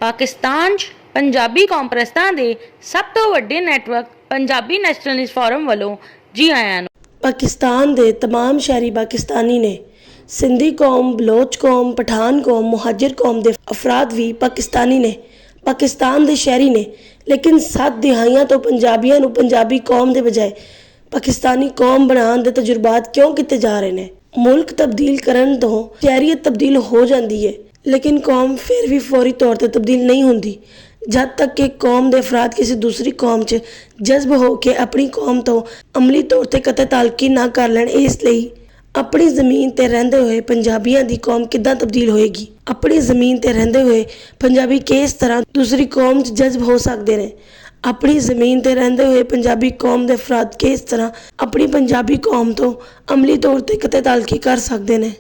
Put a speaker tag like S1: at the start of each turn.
S1: ਪਾਕਿਸਤਾਨ 'ਚ ਪੰਜਾਬੀ ਕੌਂਪਰਸਤਾਂ ਦੇ ਸਭ ਤੋਂ ਵੱਡੇ ਨੈਟਵਰਕ ਪੰਜਾਬੀ ਨੈਸ਼ਨਲਿਸਟ ਫੋਰਮ ਵੱਲੋਂ ਜੀ ਆਇਆਂ ਨੂੰ।
S2: पाकिस्तान दे तमाम शहरी पाकिस्तानी ने सिंधी कौम, बलोच कौम, पठान कौम, मुहाजिर कौम दे अफराद भी पाकिस्तानी ने, पाकिस्तान दे शहरी ने। लेकिन 7 दिहाइयां तो पंजाबियों नूं पंजाबी कौम दे बजाय पाकिस्तानी कौम बनाने दे तजुर्बात क्यों किए जा रहे हैं? मुल्क तब्दील करन तो शहरीयत तब्दील हो जाती है, लेकिन कौम फिर भी फौरी तौर पर तब्दील नहीं होती जब तक कि कौम के अफराद किसी दूसरी कौम च जज्ब होकर अपनी कौम तो अमली तौर पर कतई ताल्लुकी ना कर लैन। इसलिए अपनी ज़मीन ते रहंदे हुए पंजाबियों की कौम किद्दां तब्दील होएगी? अपनी ज़मीन ते रहंदे हुए पंजाबी किस तरह दूसरी कौम च जज्ब हो सकते हैं? अपनी ज़मीन ते रहंदे हुए पंजाबी कौम के अफराद किस तरह अपनी पंजाबी कौम तो अमली तौर पर कतई ताल्लुकी कर सकते हैं?